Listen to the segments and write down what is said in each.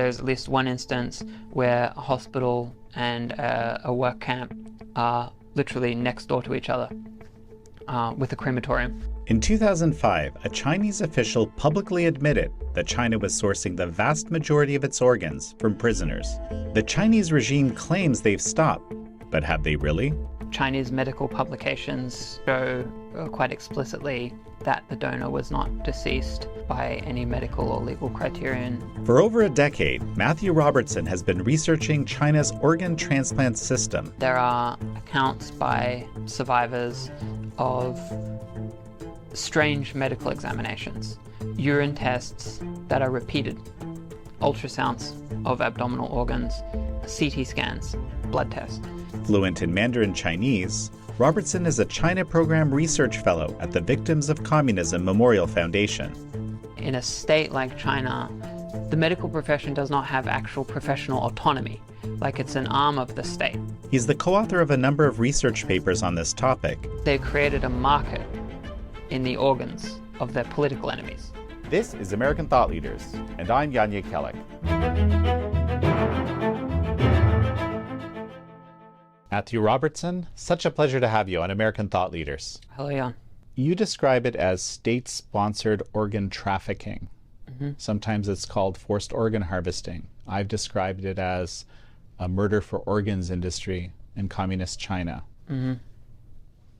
There's at least one instance where a hospital and a work camp are literally next door to each other with a crematorium. In 2005, a Chinese official publicly admitted that China was sourcing the vast majority of its organs from prisoners. The Chinese regime claims they've stopped, but have they really? Chinese medical publications show quite explicitly that the donor was not deceased by any medical or legal criterion. For over a decade, Matthew Robertson has been researching China's organ transplant system. There are accounts by survivors of strange medical examinations, urine tests that are repeated, ultrasounds of abdominal organs, CT scans, blood tests. Fluent in Mandarin Chinese, Robertson is a China Program Research Fellow at the Victims of Communism Memorial Foundation. In a state like China, the medical profession does not have actual professional autonomy, like it's an arm of the state. He's the co-author of a number of research papers on this topic. They created a market in the organs of their political enemies. This is American Thought Leaders, and I'm Yanya Kellick. Matthew Robertson, such a pleasure to have you on American Thought Leaders. Hello, Jan. You describe it as state-sponsored organ trafficking. Mm-hmm. Sometimes it's called forced organ harvesting. I've described it as a murder for organs industry in communist China. Mm-hmm.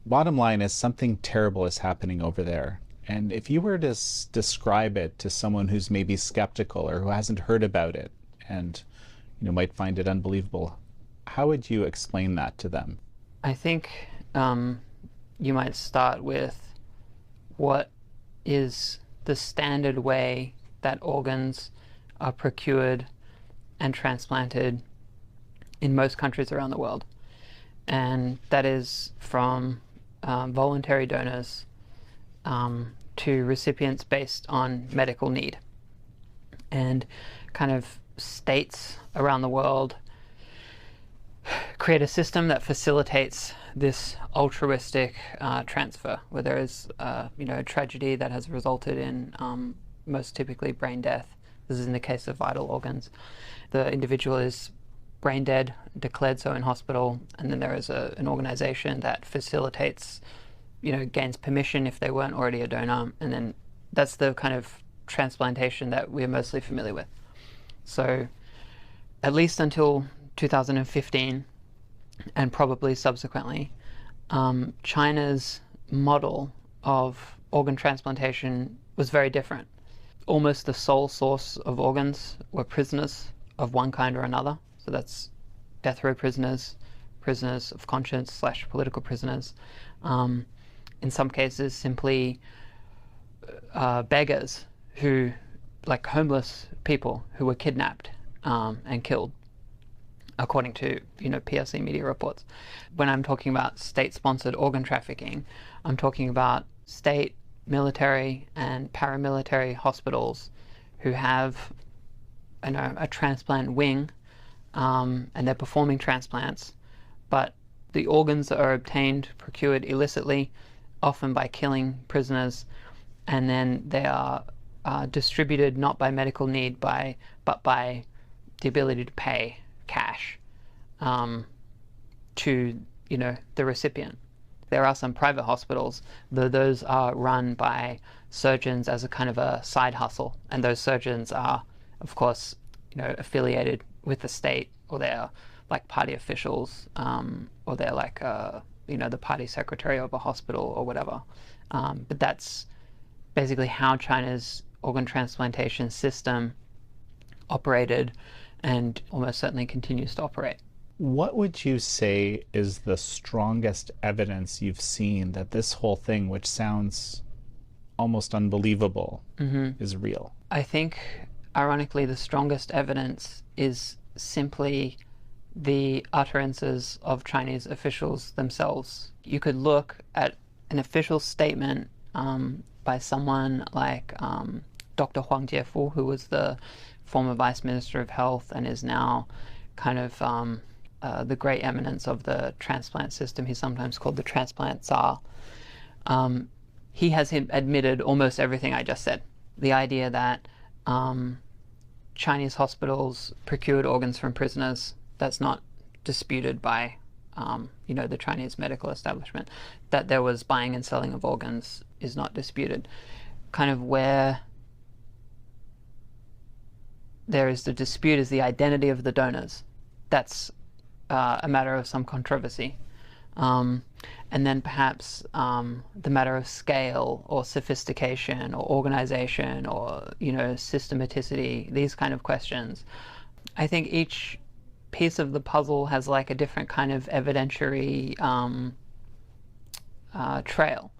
Bottom line is something terrible is happening over there. And if you were to describe it to someone who's maybe skeptical or who hasn't heard about it and might find it unbelievable, how would you explain that to them? I think you might start with what is the standard way that organs are procured and transplanted in most countries around the world. And that is from voluntary donors to recipients based on medical need. And kind of states around the world create a system that facilitates this altruistic transfer, where there is a tragedy that has resulted in most typically brain death. This is in the case of vital organs. The individual is brain dead, declared so in hospital, and then there is an organization that facilitates, gains permission if they weren't already a donor, and then that's the kind of transplantation that we're mostly familiar with. So at least until 2015, and probably subsequently, China's model of organ transplantation was very different. Almost the sole source of organs were prisoners of one kind or another. So that's death row prisoners, prisoners of conscience / political prisoners. In some cases, simply beggars who, like homeless people who were kidnapped and killed, according to PRC media reports. When I'm talking about state-sponsored organ trafficking, I'm talking about state, military, and paramilitary hospitals who have a transplant wing, and they're performing transplants, but the organs are obtained, procured illicitly, often by killing prisoners, and then they are distributed not by medical need, but by the ability to pay cash to the recipient. There are some private hospitals, though those are run by surgeons as a kind of a side hustle, and those surgeons are, of course, affiliated with the state, or they're like party officials, or they're like the party secretary of a hospital or whatever. But that's basically how China's organ transplantation system operated, and almost certainly continues to operate. What would you say is the strongest evidence you've seen that this whole thing, which sounds almost unbelievable, is real? I think, ironically, the strongest evidence is simply the utterances of Chinese officials themselves. You could look at an official statement by someone like Dr. Huang Jiefu, who was the former Vice Minister of Health and is now kind of the great eminence of the transplant system. He's sometimes called the transplant Tsar. He has admitted almost everything I just said. The idea that Chinese hospitals procured organs from prisoners. That's not disputed by the Chinese medical establishment. That there was buying and selling of organs is not disputed. Kind of where there is the dispute is the identity of the donors. That's a matter of some controversy. And then perhaps the matter of scale or sophistication or organization or systematicity, these kind of questions. I think each piece of the puzzle has like a different kind of evidentiary trail.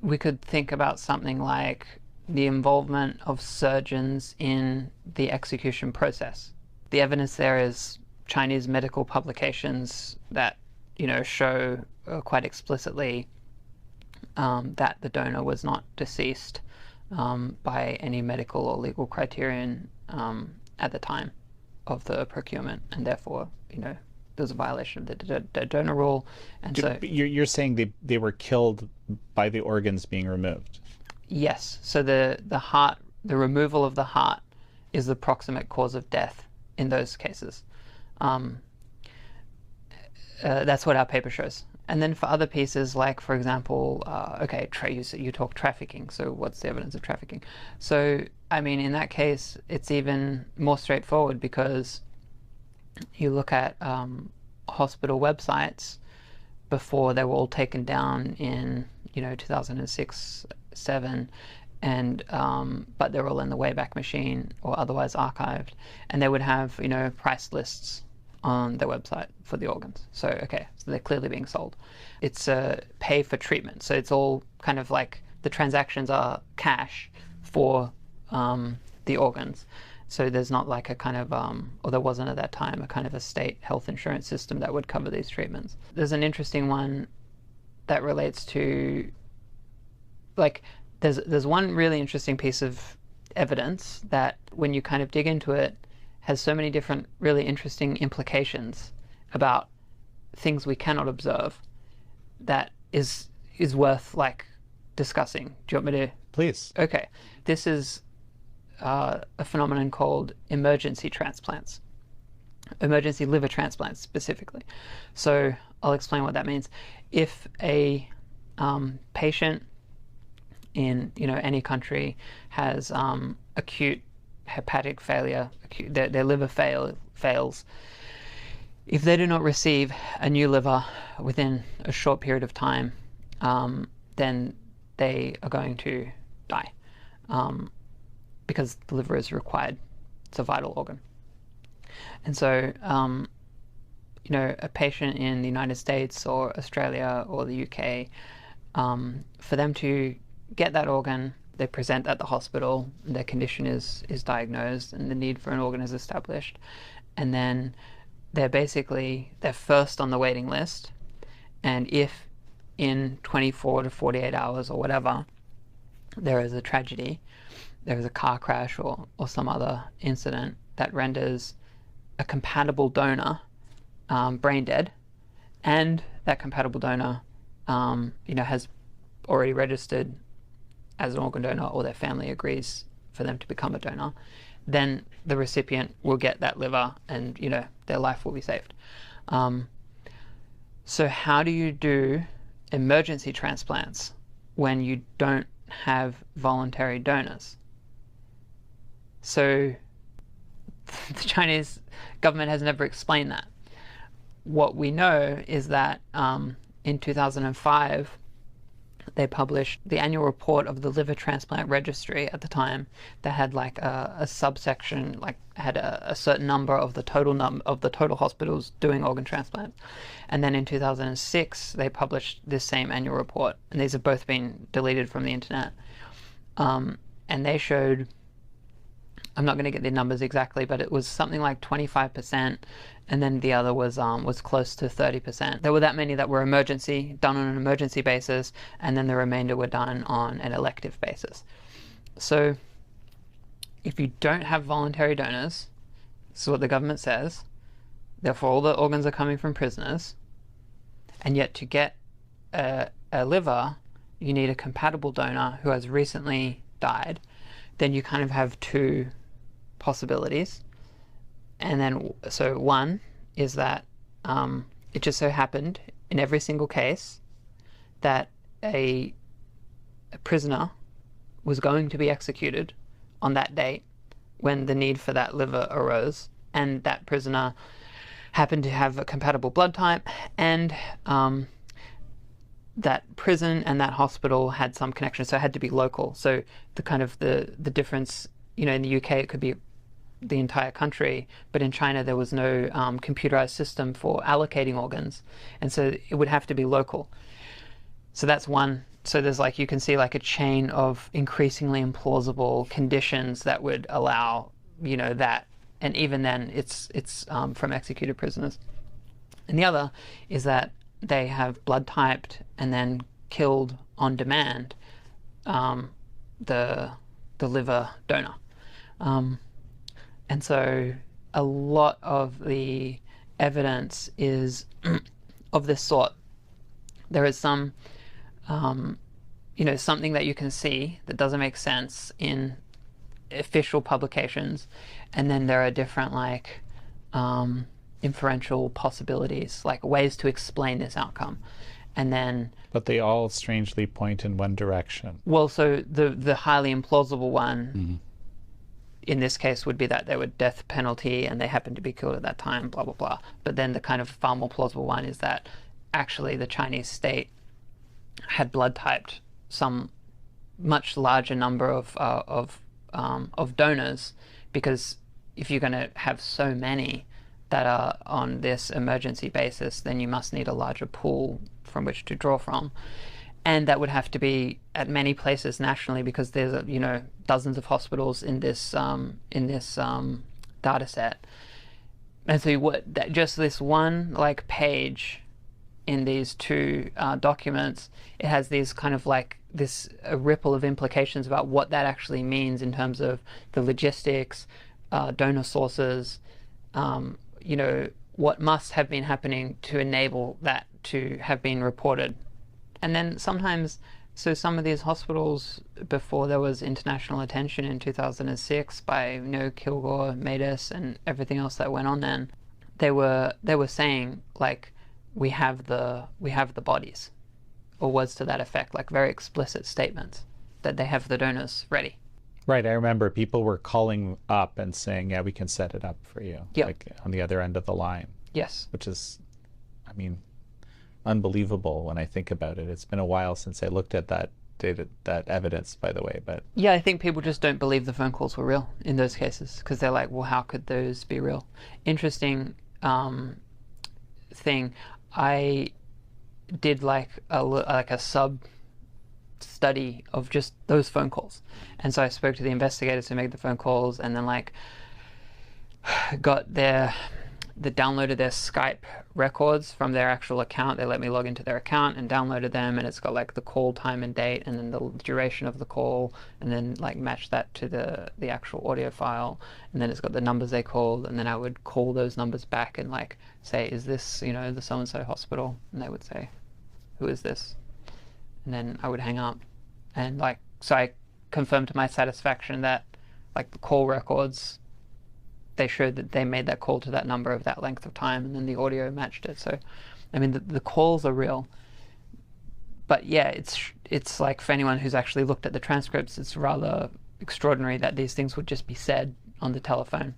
We could think about something like the involvement of surgeons in the execution process. The evidence there is Chinese medical publications that show quite explicitly that the donor was not deceased by any medical or legal criterion at the time of the procurement, and therefore there's a violation of the donor rule. And so you're saying they were killed by the organs being removed? Yes. So the removal of the heart is the proximate cause of death in those cases. That's what our paper shows. And then for other pieces, like for example, you talk trafficking. So what's the evidence of trafficking? So I mean, in that case, it's even more straightforward, because you look at hospital websites before they were all taken down in 2006, 2007, and but they're all in the Wayback Machine or otherwise archived, and they would have price lists on their website for the organs. So so they're clearly being sold. It's pay for treatment, so it's all kind of like the transactions are cash for the organs. So there's not like a kind of or there wasn't at that time a kind of a state health insurance system that would cover these treatments. There's an interesting one that relates to there's one really interesting piece of evidence that when you kind of dig into it has so many different really interesting implications about things we cannot observe that is worth discussing. Do you want me to? Please. Okay. This is a phenomenon called emergency transplants. Emergency liver transplants specifically. So I'll explain what that means. If a patient in any country has acute hepatic failure, their liver fails, if they do not receive a new liver within a short period of time, then they are going to die, because the liver is required. It's a vital organ. And so a patient in the United States or Australia or the UK, for them to get that organ, they present at the hospital, their condition is diagnosed, and the need for an organ is established. And then they're first on the waiting list. And if in 24 to 48 hours or whatever, there is a tragedy, there is a car crash or some other incident that renders a compatible donor brain dead, and that compatible donor has already registered as an organ donor, or their family agrees for them to become a donor, then the recipient will get that liver, and their life will be saved. So how do you do emergency transplants when you don't have voluntary donors? So the Chinese government has never explained that. What we know is that in 2005, they published the annual report of the liver transplant registry at the time that had a subsection, had a certain number of the total hospitals doing organ transplants. And then in 2006, they published this same annual report, and these have both been deleted from the internet. And they showed, I'm not going to get the numbers exactly, but it was something like 25%, and then the other was close to 30%. There were that many that were done on an emergency basis, and then the remainder were done on an elective basis. So if you don't have voluntary donors, this is what the government says, therefore all the organs are coming from prisoners, and yet to get a liver, you need a compatible donor who has recently died, then you kind of have two possibilities. And then, so one is that it just so happened in every single case that a prisoner was going to be executed on that date when the need for that liver arose, and that prisoner happened to have a compatible blood type, and that prison and that hospital had some connection, so it had to be local. So the difference, in the UK it could be the entire country, but in China there was no computerized system for allocating organs, and so it would have to be local. So that's one. So there's you can see a chain of increasingly implausible conditions that would allow that, and even then it's from executed prisoners. And the other is that they have blood typed and then killed on demand the liver donor. And so a lot of the evidence is of this sort. There is some, something that you can see that doesn't make sense in official publications, and then there are different inferential possibilities, ways to explain this outcome. And then, but they all strangely point in one direction. Well, so the highly implausible one in this case would be that they were death penalty and they happened to be killed at that time, blah blah blah. But then the kind of far more plausible one is that actually the Chinese state had blood typed some much larger number of donors, because if you're going to have so many that are on this emergency basis, then you must need a larger pool from which to draw from. And that would have to be at many places nationally, because there's dozens of hospitals in this data set. And so just this one page in these two documents, it has these kind of a ripple of implications about what that actually means in terms of the logistics, donor sources, what must have been happening to enable that to have been reported. And then sometimes, so some of these hospitals, before there was international attention in 2006 by Kilgore, Matus, and everything else that went on then, they were saying we have the bodies, or words to that effect, very explicit statements that they have the donors ready. Right, I remember people were calling up and saying, yeah, we can set it up for you, on the other end of the line. Yes. Which is, unbelievable when I think about it. It's been a while since I looked at that evidence, by the way, but... Yeah, I think people just don't believe the phone calls were real in those cases, because they're well, how could those be real? Interesting thing, I did a sub study of just those phone calls, and so I spoke to the investigators who made the phone calls, and then they downloaded their Skype records from their actual account. They let me log into their account and downloaded them, and it's got the call time and date, and then the duration of the call, and then match that to the actual audio file, and then it's got the numbers they called, and then I would call those numbers back and say, is this the so-and-so hospital? And they would say, who is this? And then I would hang up, and so I confirmed to my satisfaction that the call records, they showed that they made that call to that number of that length of time, and then the audio matched it. So the calls are real, but yeah, it's for anyone who's actually looked at the transcripts, it's rather extraordinary that these things would just be said on the telephone.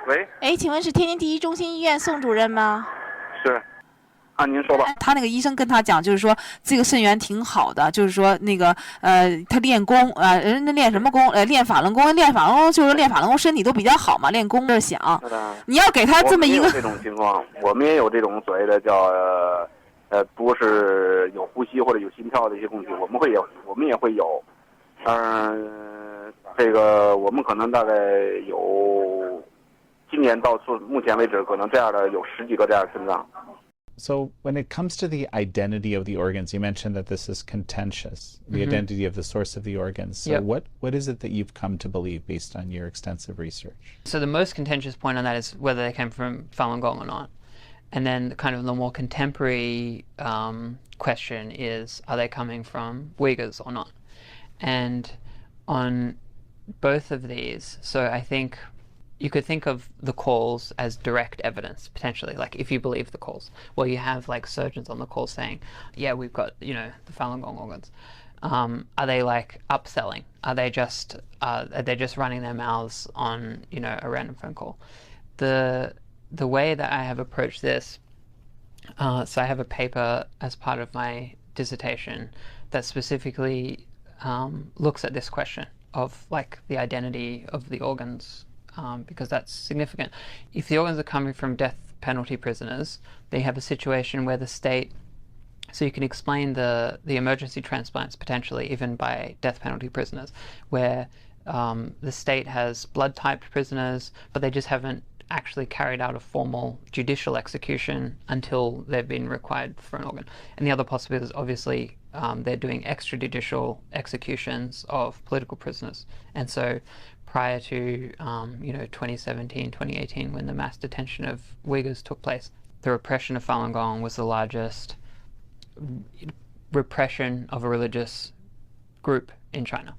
喂， 请问是天津第一中心医院宋主任吗？ 是，您说吧。他那个医生跟他讲，就是说这个肾源挺好的，就是说他练功人家练什么功？练法轮功，就是练法轮功身体都比较好嘛，练功这想。你要给他这么一个。这种情况，我们也有这种所谓的叫不是有呼吸或者有心跳的一些问题，我们也会有。这个我们可能大概有，今年到目前为止，可能这样的有10几个这样的肾脏。 So when it comes to the identity of the organs, you mentioned that this is contentious, the identity of the source of the organs. So what is it that you've come to believe based on your extensive research? So the most contentious point on that is whether they came from Falun Gong or not. And then the more contemporary question is, are they coming from Uyghurs or not? And on both of these, so I think you could think of the calls as direct evidence, potentially, like if you believe the calls. Well, you have like surgeons on the call saying, yeah, we've got, you know, the Falun Gong organs. Are they like upselling? Are they just running their mouths on, you know, a random phone call? The way that I have approached this, so I have a paper as part of my dissertation that specifically looks at this question of like the identity of the organs, because that's significant. If the organs are coming from death penalty prisoners, they have a situation where the state, so you can explain the emergency transplants potentially even by death penalty prisoners, where the state has blood typed prisoners, but they just haven't actually carried out a formal judicial execution until they've been required for an organ. And the other possibility is obviously they're doing extrajudicial executions of political prisoners. And so prior to you know, 2017, 2018, when the mass detention of Uyghurs took place, the repression of Falun Gong was the largest repression of a religious group in China.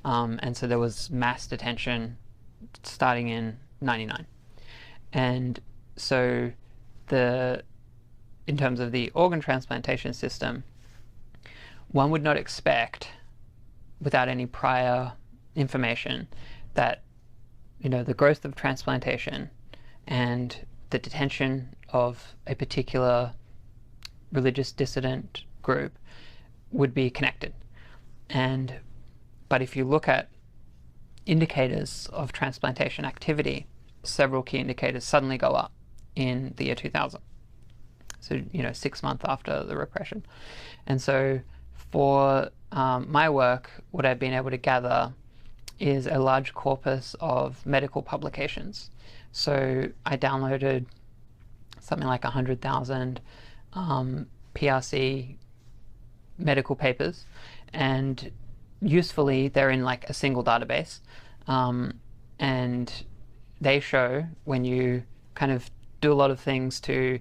And so there was mass detention starting in 99. And so in terms of the organ transplantation system, one would not expect, without any prior information, that, you know, the growth of transplantation and the detention of a particular religious dissident group would be connected. But if you look at indicators of transplantation activity, several key indicators suddenly go up in the year 2000. So, you know, 6 months after the repression. And so for my work, what I've been able to gather is a large corpus of medical publications. So I downloaded something like 100,000 PRC medical papers, and usefully they're in like a single database, and they show, when you kind of do a lot of things to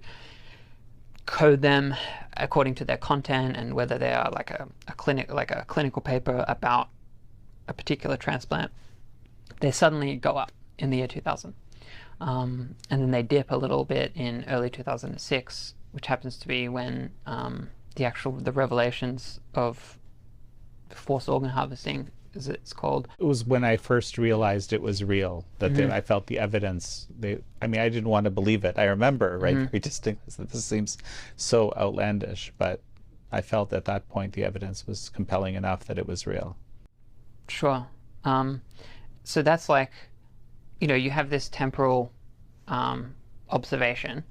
code them according to their content and whether they are like a clinical paper about a particular transplant, they suddenly go up in the year 2000. And then they dip a little bit in early 2006, which happens to be when the revelations of forced organ harvesting, as it's called. It was when I first realized it was real, that I felt the evidence. I mean, I didn't want to believe it. I remember, right, very distinctly, that this seems so outlandish, but I felt at that point the evidence was compelling enough that it was real. Sure. So that's like, you know, you have this temporal observation.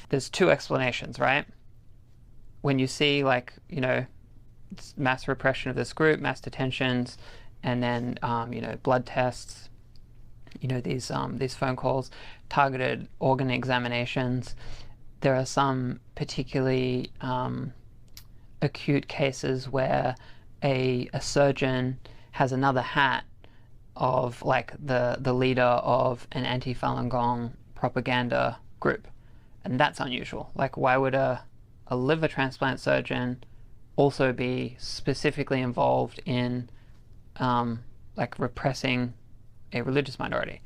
There's two explanations, right? When you see, like, you know, mass repression of this group, mass detentions, and then you know, blood tests, you know, these phone calls, targeted organ examinations. There are some particularly acute cases where a surgeon has another hat of like the leader of an anti-Falun Gong propaganda group, and that's unusual. Like, why would a liver transplant surgeon also be specifically involved in like repressing a religious minority?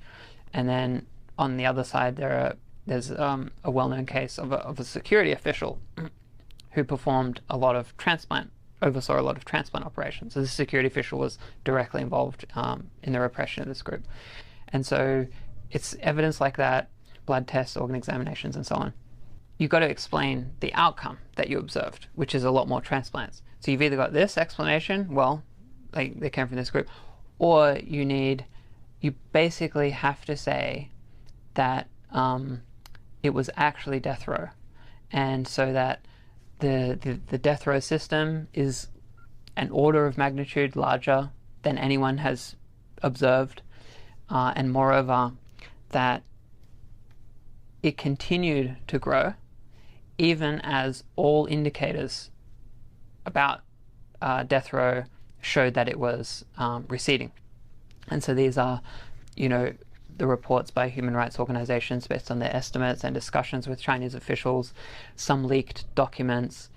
And then on the other side, there's a well-known case of a security official who oversaw a lot of transplant operations. So this security official was directly involved in the repression of this group. And so it's evidence like that, blood tests, organ examinations, and so on. You've got to explain the outcome that you observed, which is a lot more transplants. So you've either got this explanation, well, like they came from this group, or you basically have to say that it was actually death row, and so that the death row system is an order of magnitude larger than anyone has observed, and moreover, that it continued to grow even as all indicators about death row showed that it was receding. And so these are, you know, the reports by human rights organizations based on their estimates and discussions with Chinese officials, some leaked documents,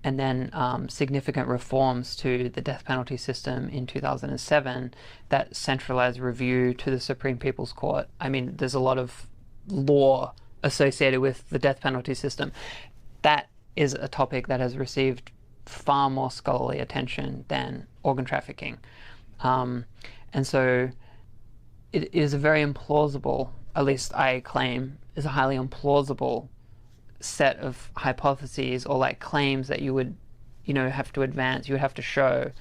and then significant reforms to the death penalty system in 2007 that centralized review to the Supreme People's Court. I mean, there's a lot of law associated with the death penalty system. That is a topic that has received far more scholarly attention than organ trafficking. And so it is a very implausible, at least I claim, is a highly implausible set of hypotheses or like claims that you would, have to advance, you would have to show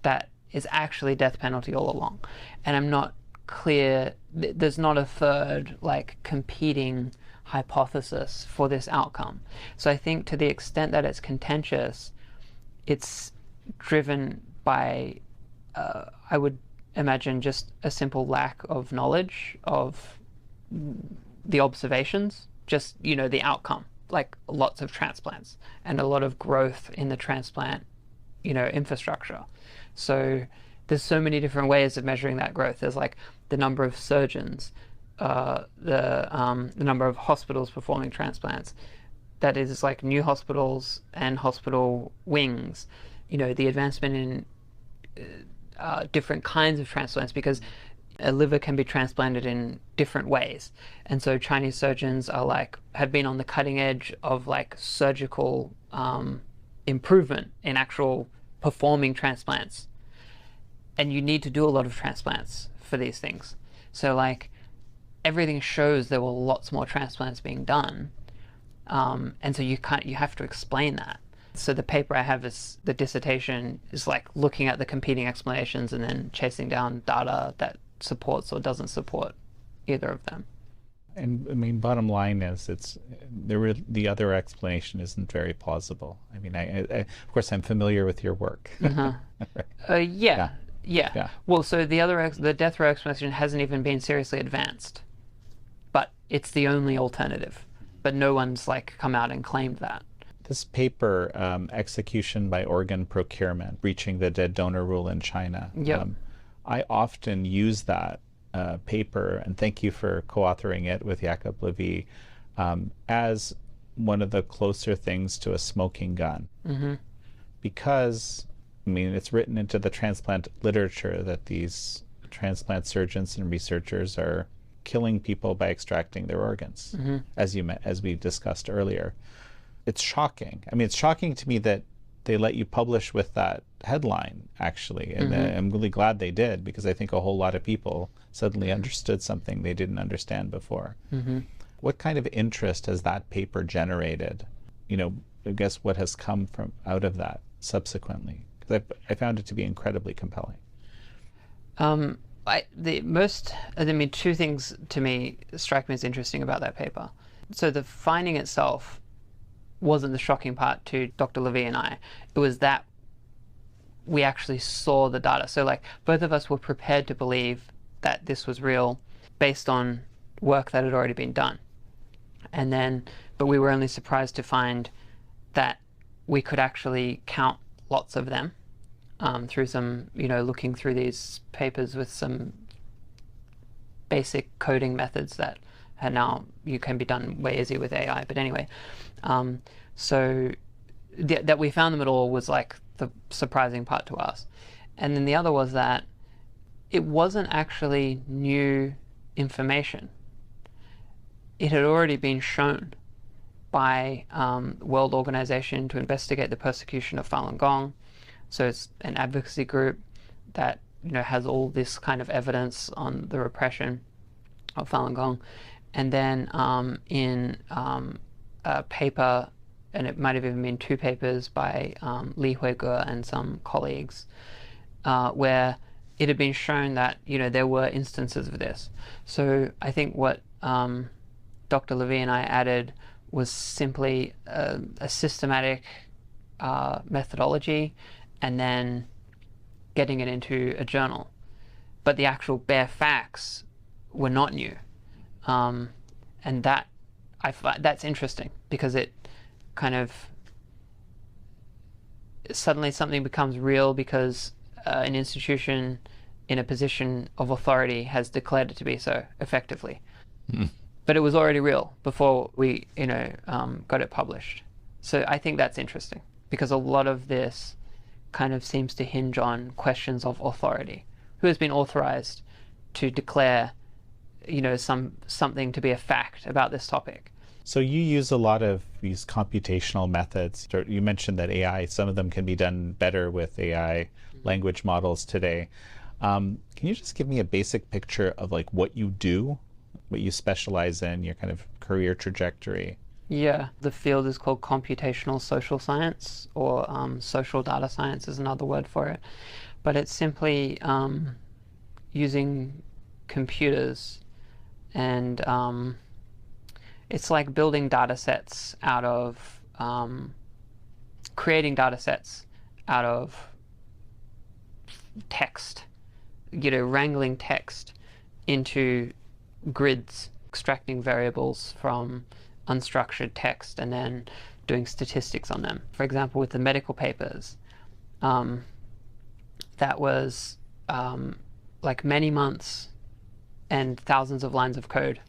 that is actually death penalty all along. And I'm not clear, there's not a third like competing hypothesis for this outcome. So I think to the extent that it's contentious, it's driven by, I would imagine, just a simple lack of knowledge of the observations, just, the outcome, like lots of transplants and a lot of growth in the transplant, infrastructure. So there's so many different ways of measuring that growth. There's like the number of surgeons, the number of hospitals performing transplants. That is like new hospitals and hospital wings, the advancement in different kinds of transplants, because a liver can be transplanted in different ways. And so Chinese surgeons have been on the cutting edge of like surgical improvement in actual performing transplants. And you need to do a lot of transplants for these things. So like everything shows there were lots more transplants being done. And so you have to explain that. So the paper I have is, the dissertation is like looking at the competing explanations and then chasing down data that supports or doesn't support either of them. And I mean, bottom line is, the other explanation isn't very plausible. I mean, I of course I'm familiar with your work. Right. Yeah. Well, so the death row explanation hasn't even been seriously advanced, but it's the only alternative. But no one's come out and claimed that. This paper, Execution by Organ Procurement, Breaching the Dead Donor Rule in China, yep. I often use that paper, and thank you for co-authoring it with Jakob Levy, as one of the closer things to a smoking gun. Mm-hmm. Because, I mean, it's written into the transplant literature that these transplant surgeons and researchers are killing people by extracting their organs, mm-hmm. as we discussed earlier. It's shocking. I mean, it's shocking to me that they let you publish with that headline, actually. And mm-hmm. I'm really glad they did, because I think a whole lot of people suddenly understood something they didn't understand before. Mm-hmm. What kind of interest has that paper generated? I guess what has come out of that subsequently? Because I found it to be incredibly compelling. Two things to me strike me as interesting about that paper. So the finding itself wasn't the shocking part to Dr. Levy and I. It was that we actually saw the data. So both of us were prepared to believe that this was real based on work that had already been done. But we were only surprised to find that we could actually count lots of them through some, looking through these papers with some basic coding methods that now you can be done way easier with AI. But anyway, so that we found them at all was the surprising part to us. And then the other was that it wasn't actually new information. It had already been shown by World Organization to Investigate the Persecution of Falun Gong. So it's an advocacy group that has all this kind of evidence on the repression of Falun Gong. And then in a paper, and it might have even been two papers by Li Huige and some colleagues, where it had been shown that there were instances of this. So I think what Dr. Levy and I added was simply a systematic methodology, and then getting it into a journal. But the actual bare facts were not new. And that's interesting, because it kind of suddenly something becomes real because an institution in a position of authority has declared it to be so effectively. Mm. But it was already real before we got it published. So I think that's interesting, because a lot of this kind of seems to hinge on questions of authority. Who has been authorized to declare, something to be a fact about this topic? So you use a lot of these computational methods. You mentioned that AI, some of them can be done better with AI language models today. Can you just give me a basic picture of like what you do, what you specialize in, your kind of career trajectory? Yeah, the field is called computational social science, or social data science is another word for it. But it's simply using computers, and it's like building data sets out of, creating data sets out of text, wrangling text into grids, extracting variables from unstructured text and then doing statistics on them. For example, with the medical papers, that was like many months and thousands of lines of code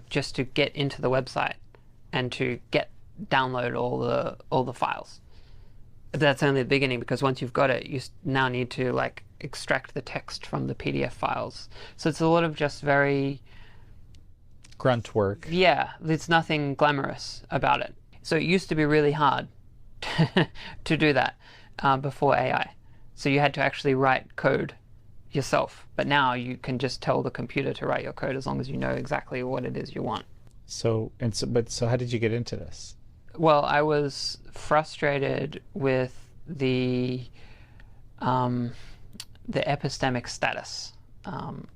just to get into the website and to download all the files. That's only the beginning, because once you've got it, you now need to like extract the text from the PDF files. So it's a lot of just very grunt work. Yeah, there's nothing glamorous about it. So it used to be really hard to do that before AI. So you had to actually write code yourself. But now you can just tell the computer to write your code as long as you know exactly what it is you want. So how did you get into this? Well, I was frustrated with the epistemic status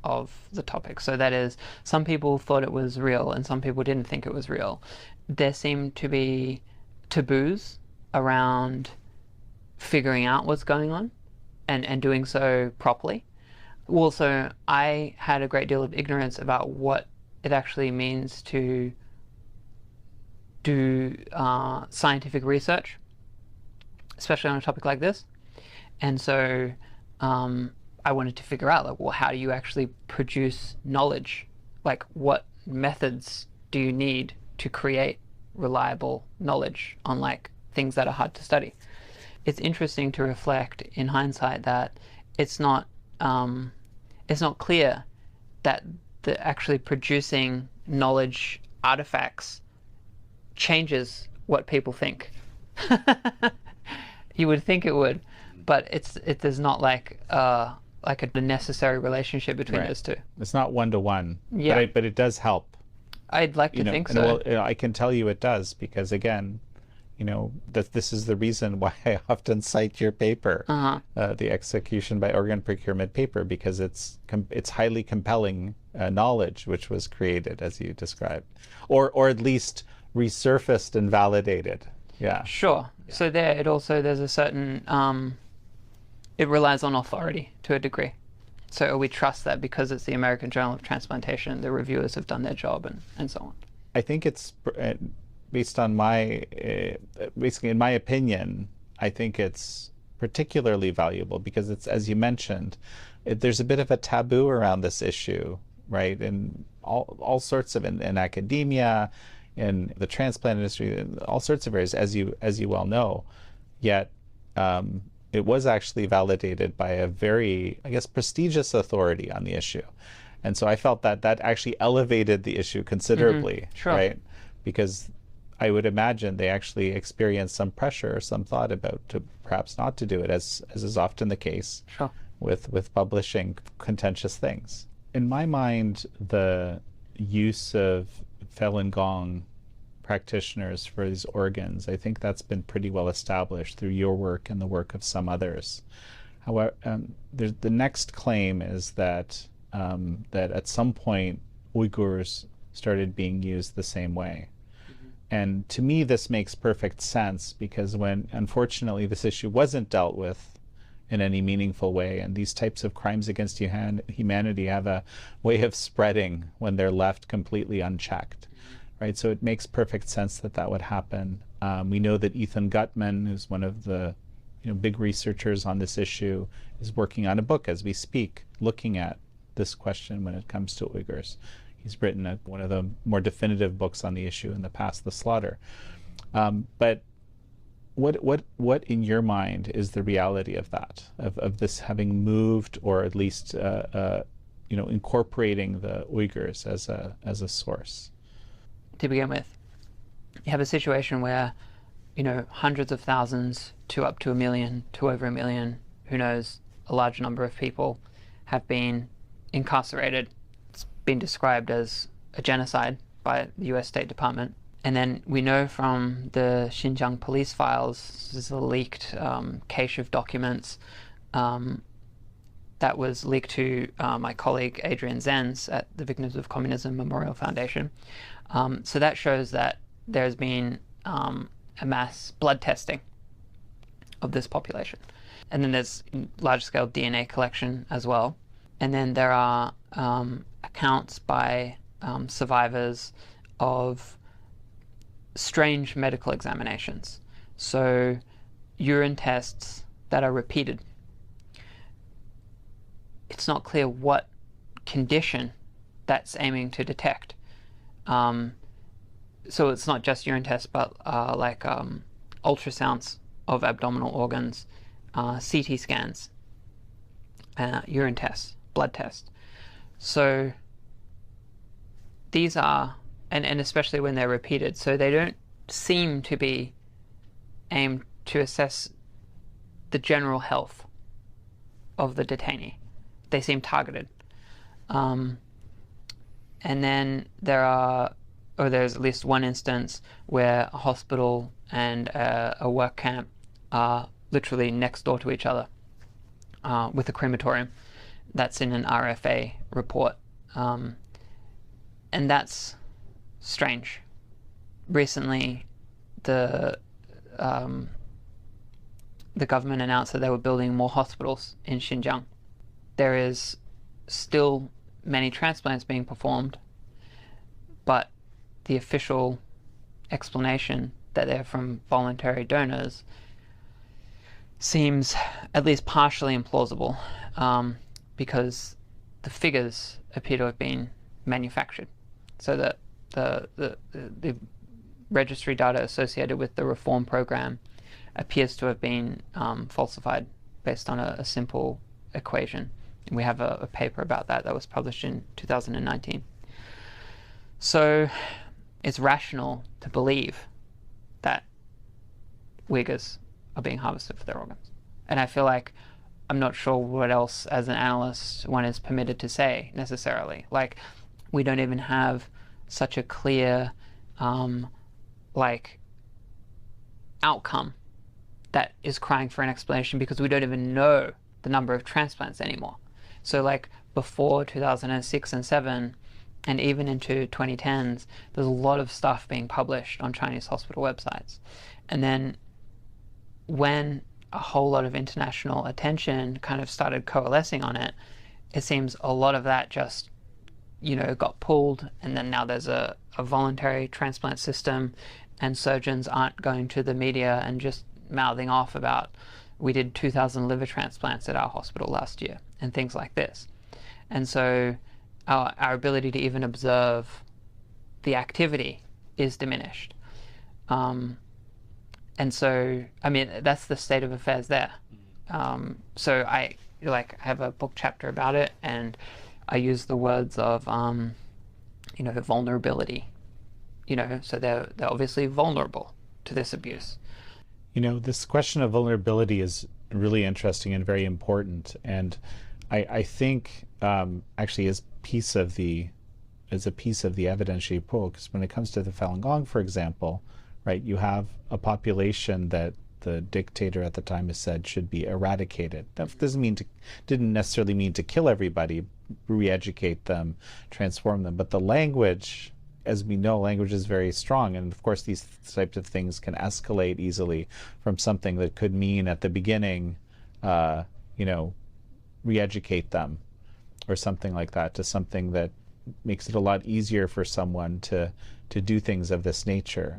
of the topic. So that is, some people thought it was real and some people didn't think it was real. There seemed to be taboos around figuring out what's going on and doing so properly. Also, I had a great deal of ignorance about what it actually means to do scientific research, especially on a topic like this. And so I wanted to figure out, like, well, how do you actually produce knowledge? Like, what methods do you need to create reliable knowledge on like things that are hard to study? It's interesting to reflect in hindsight that it's not clear that actually producing knowledge artifacts changes what people think. You would think it would, but there's not like a necessary relationship between those two. It's not one-to-one. Yeah, but it does help. I'd like to think so. Well, I can tell you it does, because again, this is the reason why I often cite your paper, the execution by organ procurement paper, because it's highly compelling knowledge which was created as you described, or at least resurfaced and validated. Yeah. Sure. Yeah. So there's a certain it relies on authority to a degree. So we trust that because it's the American Journal of Transplantation, the reviewers have done their job and so on. I think it's based on basically in my opinion, I think it's particularly valuable because it's, as you mentioned, there's a bit of a taboo around this issue, right? In all sorts of, in academia, in the transplant industry, in all sorts of areas, as you well know. Yet it was actually validated by a very, I guess, prestigious authority on the issue. And so I felt that actually elevated the issue considerably, Sure. right? Because I would imagine they actually experienced some pressure or some thought about to perhaps not to do it, as is often the case Sure. with publishing contentious things. In my mind, the use of Falun Gong practitioners for these organs, I think that's been pretty well established through your work and the work of some others. However, the next claim is that that at some point Uyghurs started being used the same way. And to me, this makes perfect sense, because when, unfortunately, this issue wasn't dealt with in any meaningful way, and these types of crimes against humanity have a way of spreading when they're left completely unchecked, right? So it makes perfect sense that would happen. We know that Ethan Gutman, who's one of the big researchers on this issue, is working on a book as we speak, looking at this question when it comes to Uyghurs. He's written one of the more definitive books on the issue in the past, The Slaughter. But what in your mind is the reality of that, of this having moved, or at least incorporating the Uyghurs as a source? To begin with, you have a situation where, hundreds of thousands to up to 1 million to over 1 million, who knows, a large number of people have been incarcerated. It's been described as a genocide by the US State Department. And then we know from the Xinjiang police files, this is a leaked cache of documents that was leaked to my colleague Adrian Zenz at the Victims of Communism Memorial Foundation. So that shows that there's been a mass blood testing of this population. And then there's large-scale DNA collection as well. And then there are accounts by survivors of strange medical examinations. So urine tests that are repeated. It's not clear what condition that's aiming to detect. So it's not just urine tests, but ultrasounds of abdominal organs, CT scans, urine tests, blood tests. So these are, and especially when they're repeated, so they don't seem to be aimed to assess the general health of the detainee. They seem targeted. And then there's at least one instance where a hospital and a work camp are literally next door to each other with a crematorium. That's in an RFA report. And that's strange. Recently, the government announced that they were building more hospitals in Xinjiang. There is still many transplants being performed, but the official explanation that they're from voluntary donors seems at least partially implausible, because the figures appear to have been manufactured. So that the registry data associated with the reform program appears to have been falsified based on a simple equation. And we have a paper about that was published in 2019. So it's rational to believe that Uyghurs are being harvested for their organs. And I feel like I'm not sure what else, as an analyst, one is permitted to say necessarily. Like, we don't even have such a clear outcome that is crying for an explanation, because we don't even know the number of transplants anymore. So like before 2006 and 7, and even into 2010s, there's a lot of stuff being published on Chinese hospital websites. And then when a whole lot of international attention kind of started coalescing on it, it seems a lot of that just, got pulled, and then now there's a voluntary transplant system, and surgeons aren't going to the media and just mouthing off about, we did 2,000 liver transplants at our hospital last year, and things like this. And so our ability to even observe the activity is diminished. And so, that's the state of affairs there. So I have a book chapter about it, and I use the words of, vulnerability. So they're obviously vulnerable to this abuse. This question of vulnerability is really interesting and very important, and I think actually is a piece of the evidentiary pool, because when it comes to the Falun Gong, for example, right, you have a population that the dictator at the time has said should be eradicated. That didn't necessarily mean to kill everybody, re-educate them, transform them, but the language, as we know, language is very strong, and of course these types of things can escalate easily from something that could mean at the beginning, re-educate them or something like that, to something that makes it a lot easier for someone to do things of this nature.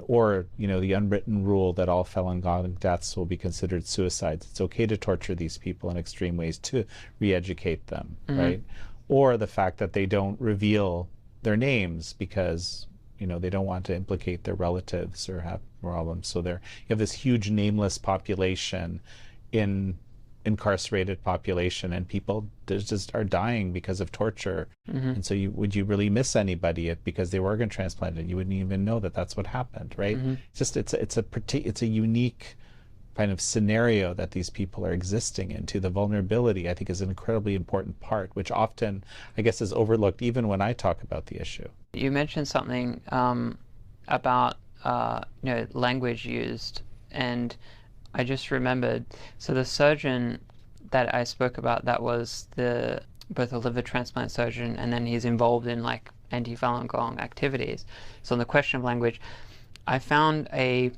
Or the unwritten rule that all Falun Gong deaths will be considered suicides. It's okay to torture these people in extreme ways to re-educate them, right? Or the fact that they don't reveal their names because they don't want to implicate their relatives or have problems. So you have this huge nameless population incarcerated population, and people just are dying because of torture. And so would you really miss anybody because they were organ transplanted? You wouldn't even know that that's what happened, right? It's a unique kind of scenario that these people are existing into. The vulnerability, I think, is an incredibly important part, which often, I guess, is overlooked even when I talk about the issue. You mentioned something about language used, and I just remembered, so the surgeon that I spoke about, that was both a liver transplant surgeon, and then he's involved in like anti-Falun Gong activities. So on the question of language, I found a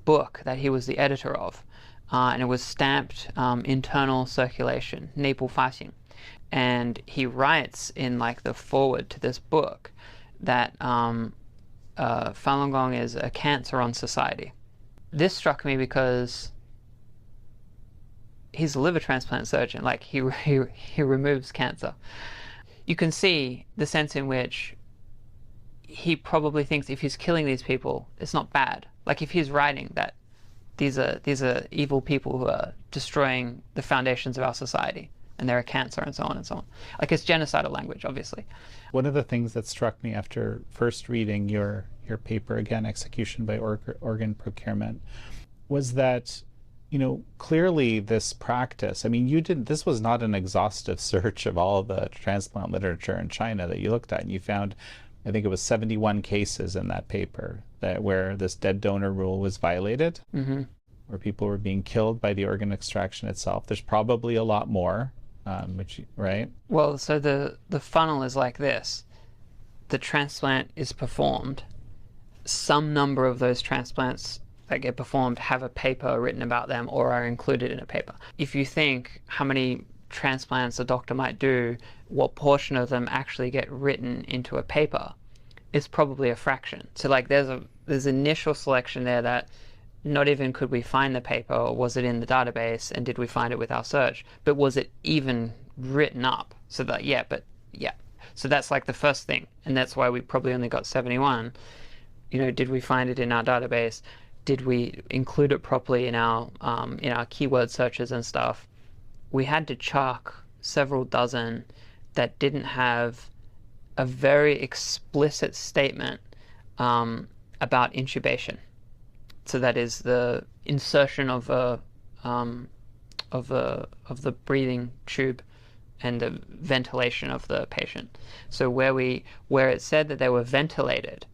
book that he was the editor of, and it was stamped internal circulation, 内部发行. And he writes in like the foreword to this book that Falun Gong is a cancer on society. This struck me because he's a liver transplant surgeon, like he removes cancer. You can see the sense in which he probably thinks if he's killing these people, it's not bad. Like if he's writing that these are evil people who are destroying the foundations of our society, and they're a cancer, and so on and so on. Like it's genocidal language, obviously. One of the things that struck me after first reading your paper, again, Execution by Organ Procurement, was that, clearly this practice, I mean, this was not an exhaustive search of all the transplant literature in China that you looked at, and you found, I think it was 71 cases in that paper where this dead donor rule was violated, where people were being killed by the organ extraction itself. There's probably a lot more, right? Well, so the funnel is like this. The transplant is performed. Some number of those transplants that get performed have a paper written about them or are included in a paper. If you think how many transplants a doctor might do, what portion of them actually get written into a paper, it's probably a fraction. So like there's initial selection there that not even could we find the paper, or was it in the database, and did we find it with our search, but was it even written up? So that, so that's like the first thing, and that's why we probably only got 71. Did we find it in our database? Did we include it properly in our keyword searches and stuff? We had to chalk several dozen that didn't have a very explicit statement about intubation. So that is the insertion of the breathing tube and the ventilation of the patient. So where it said that they were ventilated,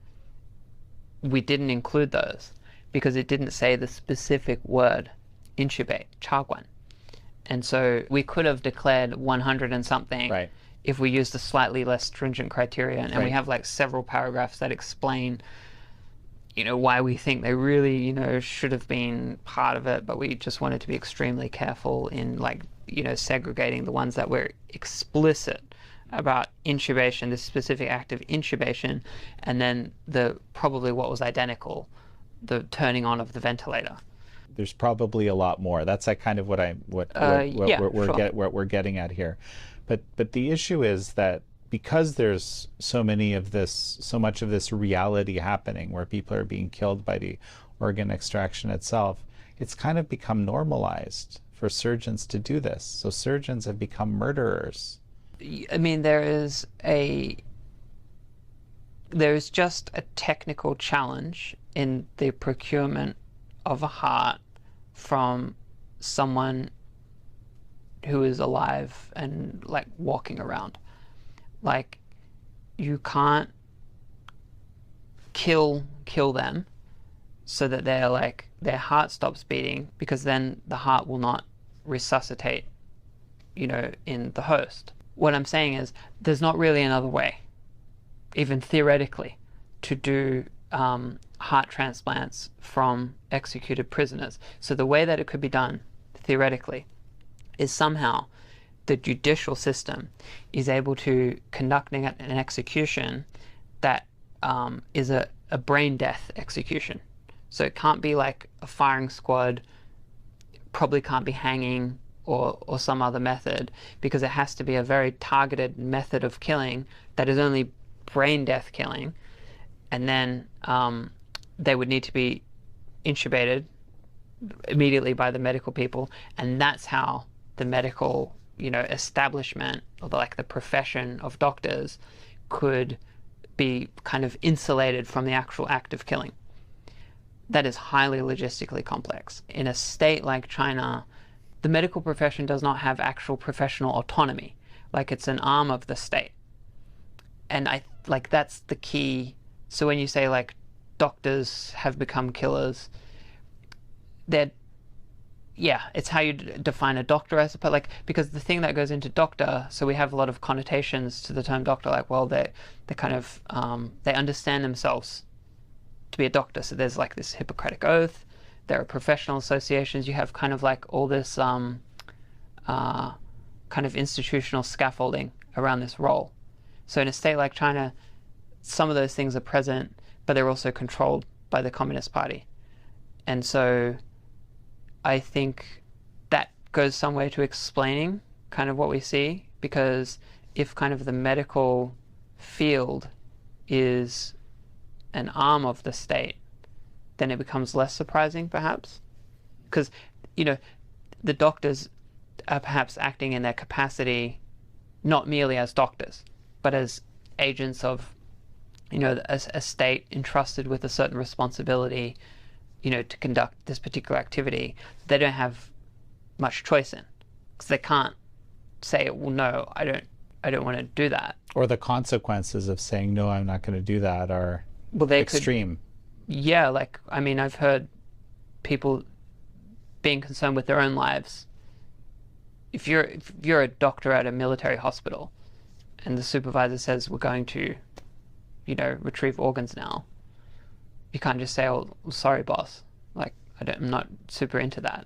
we didn't include those because it didn't say the specific word intubate, 插管. And so we could have declared 100 and something, right, if we used a slightly less stringent criterion. And we have like several paragraphs that explain why we think they really should have been part of it, but we just wanted to be extremely careful in segregating the ones that were explicit about intubation, the specific act of intubation, and then probably what was identical, the turning on of the ventilator. There's probably a lot more. That's kind of what we're getting at here. But the issue is that because there's so much of this reality happening where people are being killed by the organ extraction itself, it's kind of become normalized for surgeons to do this. So surgeons have become murderers. I mean, there's just a technical challenge in the procurement of a heart from someone who is alive and like walking around. Like, you can't kill them so that their heart stops beating, because then the heart will not resuscitate in the host. What I'm saying is there's not really another way, even theoretically, to do heart transplants from executed prisoners. So the way that it could be done, theoretically, is somehow the judicial system is able to conduct an execution that is a brain death execution. So it can't be like a firing squad, probably can't be hanging or some other method, because it has to be a very targeted method of killing that is only brain death killing. and then they would need to be intubated immediately by the medical people, and that's how the medical, establishment, or the profession of doctors could be kind of insulated from the actual act of killing. That is highly logistically complex. In a state like China, the medical profession does not have actual professional autonomy. Like, it's an arm of the state. And that's the key. So when you say doctors have become killers, it's how you define a doctor, I suppose. Because the thing that goes into doctor, so we have a lot of connotations to the term doctor, they kind of they understand themselves to be a doctor. So there's this Hippocratic oath. There are professional associations. You have kind of all this kind of institutional scaffolding around this role. So in a state like China, some of those things are present, but they're also controlled by the Communist Party. And so I think that goes some way to explaining kind of what we see, because if kind of the medical field is an arm of the state, then it becomes less surprising, perhaps. Because, the doctors are perhaps acting in their capacity not merely as doctors, but as agents of, a state entrusted with a certain responsibility, to conduct this particular activity. They don't have much choice in, because they can't say, well, no, I don't want to do that. Or the consequences of saying, no, I'm not going to do that are extreme. Yeah, I've heard people being concerned with their own lives. If you're a doctor at a military hospital and the supervisor says, we're going to, retrieve organs now, you can't just say, oh, sorry, boss. I'm not super into that.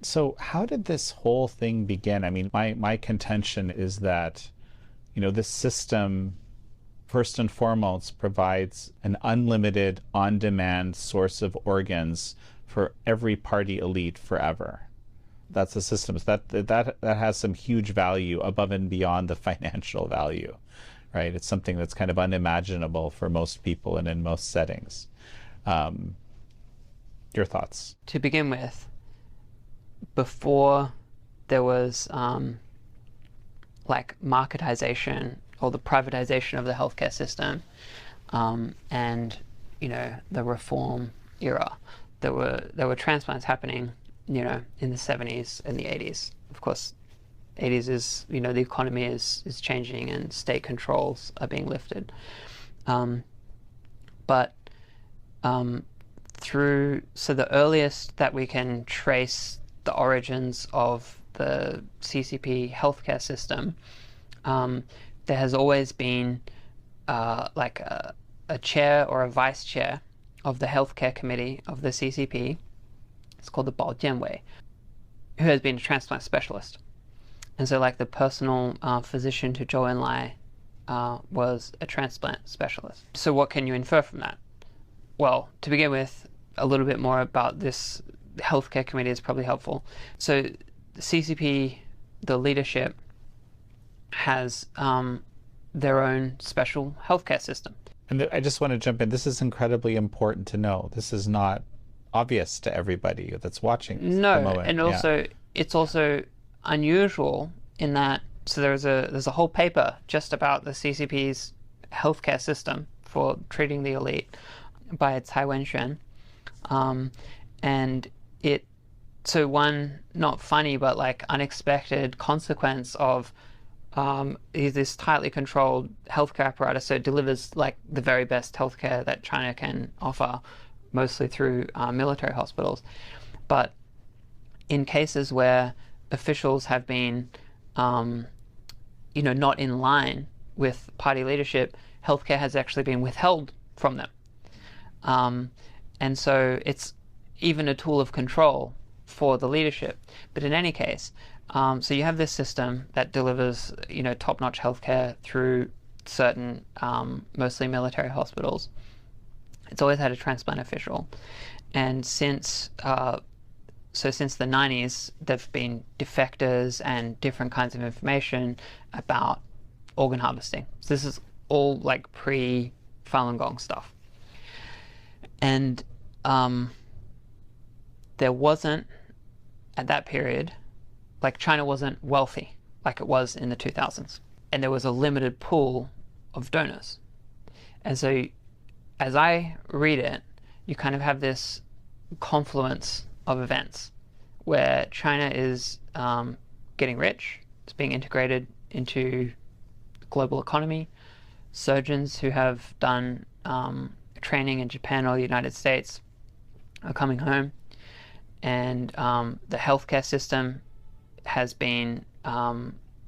So how did this whole thing begin? I mean, my contention is that, this system, first and foremost, provides an unlimited, on-demand source of organs for every party elite forever. That's the system. That has some huge value above and beyond the financial value, right? It's something that's kind of unimaginable for most people and in most settings. Your thoughts? To begin with, before there was marketization or the privatization of the healthcare system, and the reform era, there were transplants happening, in the 70s and the 80s. Of course, 80s is, the economy is changing and state controls are being lifted. So the earliest that we can trace the origins of the CCP healthcare system, there has always been a chair or a vice chair of the healthcare committee of the CCP. It's called the Baojianwei, who has been a transplant specialist. And so the personal physician to Zhou Enlai was a transplant specialist. So what can you infer from that? Well, to begin with, a little bit more about this healthcare committee is probably helpful. So the CCP, the leadership, has their own special healthcare system. And I just want to jump in. This is incredibly important to know. This is not obvious to everybody that's watching. No, and also it's also unusual in that. So there's a whole paper just about the CCP's healthcare system for treating the elite by Cai Wenxuan, and so one not funny but unexpected consequence of is this tightly controlled healthcare apparatus. So it delivers the very best healthcare that China can offer, mostly through military hospitals. But in cases where officials have been, not in line with party leadership, healthcare has actually been withheld from them. And so it's even a tool of control for the leadership. But in any case, so you have this system that delivers, top-notch healthcare through certain, mostly military hospitals. It's always had a transplant official, and since the 90s, there've been defectors and different kinds of information about organ harvesting. So this is all pre-Falun Gong stuff. And there wasn't, at that period, like China wasn't wealthy like it was in the 2000s. And there was a limited pool of donors. And so as I read it, you kind of have this confluence of events where China is getting rich, it's being integrated into the global economy. Surgeons who have done training in Japan or the United States are coming home, and the healthcare system has been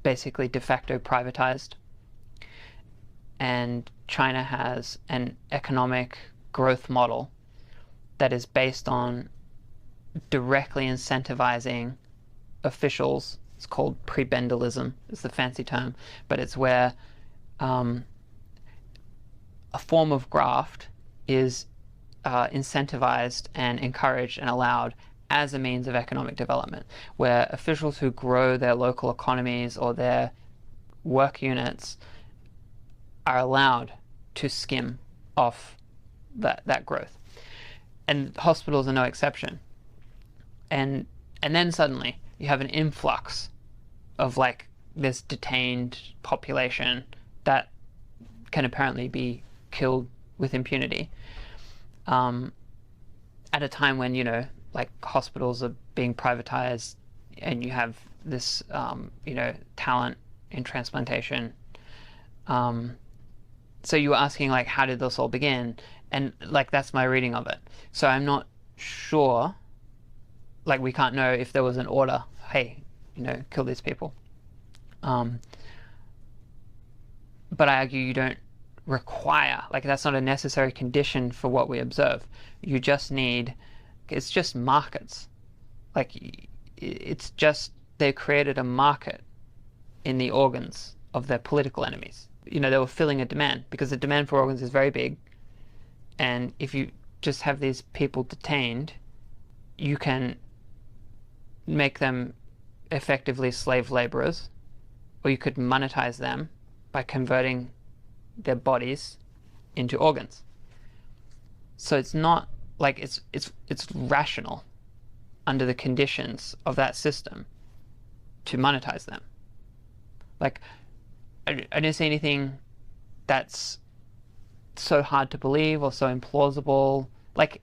basically de facto privatized, and China has an economic growth model that is based on directly incentivizing officials. It's called prebendalism, is the fancy term, but it's where a form of graft is incentivized and encouraged and allowed as a means of economic development, where officials who grow their local economies or their work units are allowed to skim off that growth. And hospitals are no exception. And then suddenly you have an influx of like this detained population that can apparently be killed with impunity, at a time when, you know, like hospitals are being privatized and you have this, you know, talent in transplantation. So you were asking, like, how did this all begin? And like, that's my reading of it. So I'm not sure, like, we can't know if there was an order, hey, you know, kill these people. But I argue you don't require, like, that's not a necessary condition for what we observe. You just need, it's just markets. Like, it's just, they created a market in the organs of their political enemies. You know, they were filling a demand because the demand for organs is very big. And if you just have these people detained, you can make them effectively slave laborers, or you could monetize them by converting their bodies into organs. So it's not like it's rational under the conditions of that system to monetize them. Like, I didn't see anything that's so hard to believe or so implausible. Like,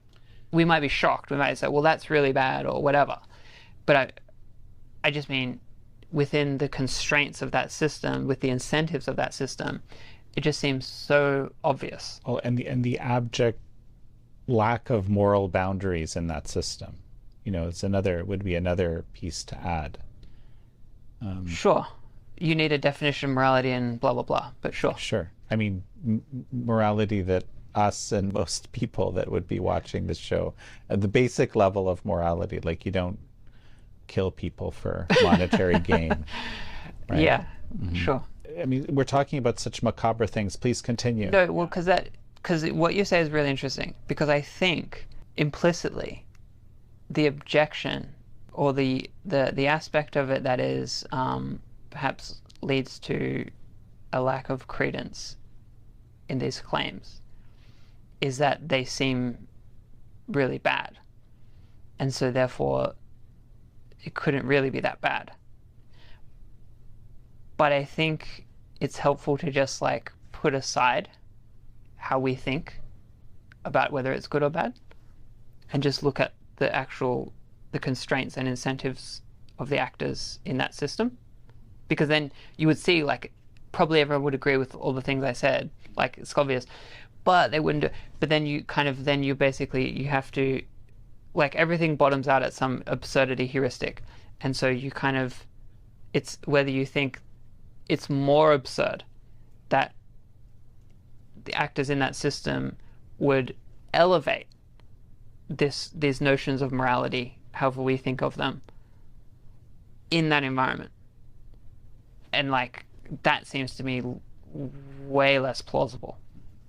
we might be shocked. We might say, well, that's really bad or whatever. But I just mean within the constraints of that system, with the incentives of that system, it just seems so obvious. Oh, and the abject lack of moral boundaries in that system. You know, would be another piece to add. Sure. You need a definition of morality and blah, blah, blah, but sure. Sure. I mean, morality that us and most people that would be watching this show, at the basic level of morality, like you don't kill people for monetary gain. Right? Yeah, sure. I mean, we're talking about such macabre things. Please continue. No, well, because what you say is really interesting, because I think implicitly the objection or the aspect of it that is perhaps leads to a lack of credence in these claims is that they seem really bad, and so therefore it couldn't really be that bad. But I think it's helpful to just like put aside how we think about whether it's good or bad and just look at the constraints and incentives of the actors in that system. Because then you would see, like, probably everyone would agree with all the things I said, like, it's obvious, but they wouldn't do. But then you have to, like, everything bottoms out at some absurdity heuristic. And so you kind of, it's whether you think it's more absurd that the actors in that system would elevate these notions of morality, however we think of them, in that environment. And like, that seems to me way less plausible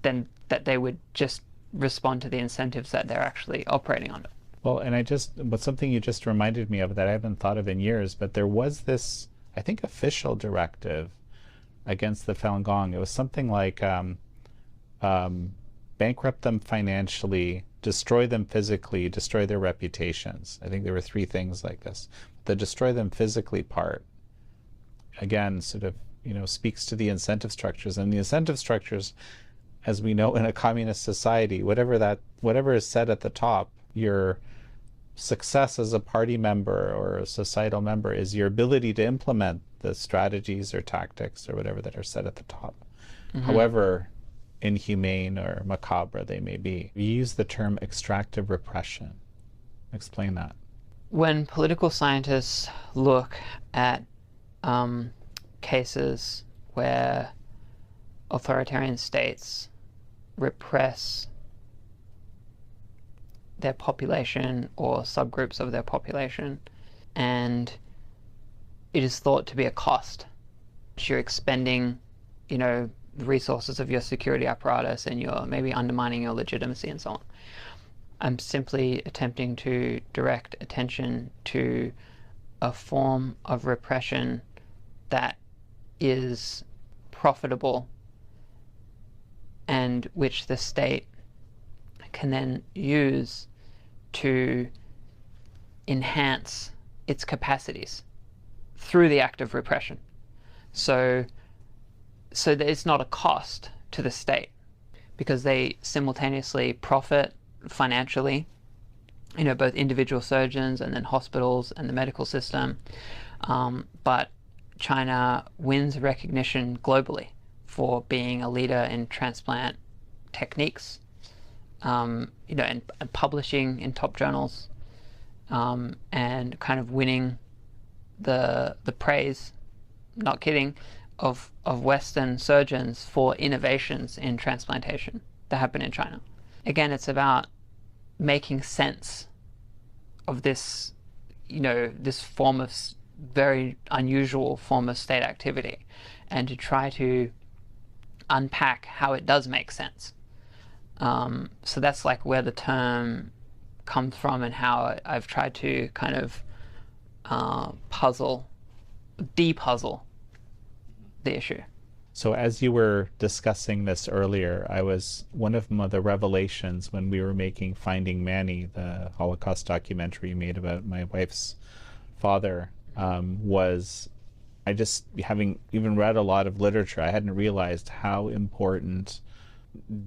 than that they would just respond to the incentives that they're actually operating under. Well, and but something you just reminded me of that I haven't thought of in years, but there was this, I think, official directive against the Falun Gong. It was something like bankrupt them financially, destroy them physically, destroy their reputations. I think there were three things like this. The destroy them physically part, again, sort of, speaks to the incentive structures. And the incentive structures, as we know in a communist society, whatever is said at the top, your success as a party member or a societal member is your ability to implement the strategies or tactics or whatever that are said at the top. However inhumane or macabre they may be. You use the term extractive repression. Explain that. When political scientists look at cases where authoritarian states repress their population or subgroups of their population, and it is thought to be a cost. You're expending, the resources of your security apparatus, and you're maybe undermining your legitimacy and so on. I'm simply attempting to direct attention to a form of repression that is profitable and which the state can then use to enhance its capacities through the act of repression. So that it's not a cost to the state, because they simultaneously profit financially, both individual surgeons and then hospitals and the medical system. But China wins recognition globally for being a leader in transplant techniques, and publishing in top journals, and kind of winning the praise, not kidding, of Western surgeons for innovations in transplantation that happen in China. Again, it's about making sense of this, this form of very unusual form of state activity, and to try to unpack how it does make sense. So that's like where the term comes from, and how I've tried to kind of depuzzle the issue. So as you were discussing this earlier, one of the revelations when we were making Finding Manny, the Holocaust documentary made about my wife's father, was I just, having even read a lot of literature, I hadn't realized how important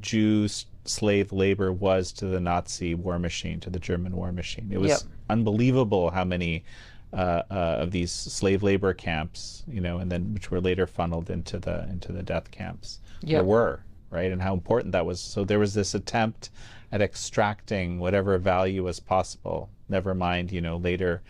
Jews slave labor was to the Nazi war machine, to the German war machine. It was unbelievable how many of these slave labor camps, and then which were later funneled into the death camps. There were, right, and how important that was. So there was this attempt at extracting whatever value was possible. Never mind, later,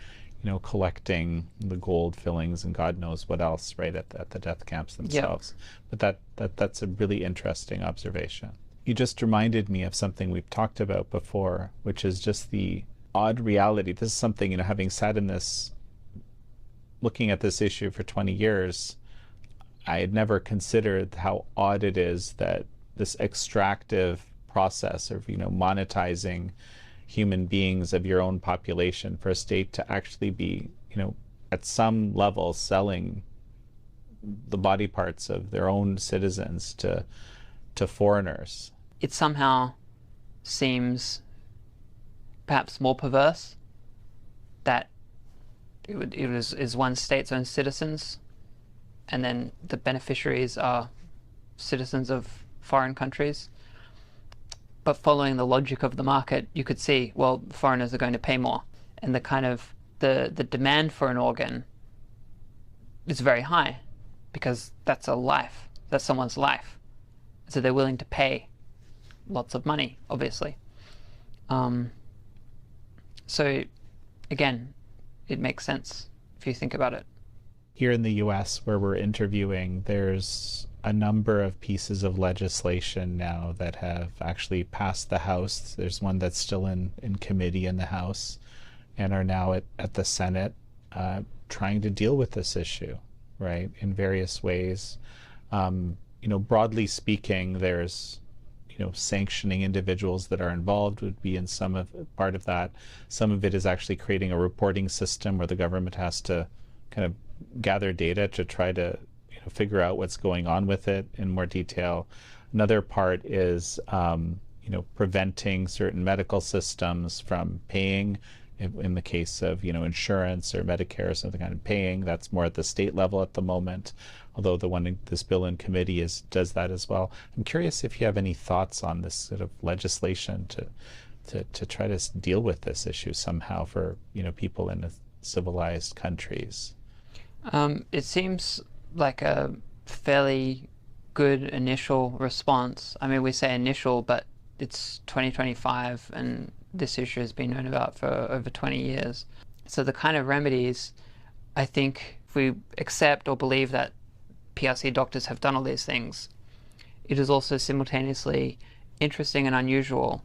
collecting the gold fillings and God knows what else, right, at the death camps themselves. But that's a really interesting observation. You just reminded me of something we've talked about before, which is just the odd reality. This is something, having sat in this, looking at this issue for 20 years, I had never considered how odd it is that this extractive process of, monetizing human beings of your own population for a state to actually be, at some level selling the body parts of their own citizens to foreigners. It somehow seems perhaps more perverse that it is one state's own citizens, and then the beneficiaries are citizens of foreign countries. But following the logic of the market, you could see, well, foreigners are going to pay more, and the kind of the demand for an organ is very high, because that's someone's life, so they're willing to pay lots of money, obviously. So again, it makes sense if you think about it. Here in the US, where we're interviewing, there's a number of pieces of legislation now that have actually passed the House. There's one that's still in committee in the House, and are now at the Senate, trying to deal with this issue, right, in various ways. Broadly speaking, there's sanctioning individuals that are involved would be in part of that. Some of it is actually creating a reporting system where the government has to kind of gather data to try to figure out what's going on with it in more detail. Another part is preventing certain medical systems from paying. In the case of, insurance or Medicare or something kind of paying, that's more at the state level at the moment. Although this bill in committee does that as well. I'm curious if you have any thoughts on this sort of legislation to try to deal with this issue somehow for people in civilized countries. It seems like a fairly good initial response. I mean, we say initial, but it's 2025 and this issue has been known about for over 20 years. So the kind of remedies, I think, if we accept or believe that PRC doctors have done all these things, it is also simultaneously interesting and unusual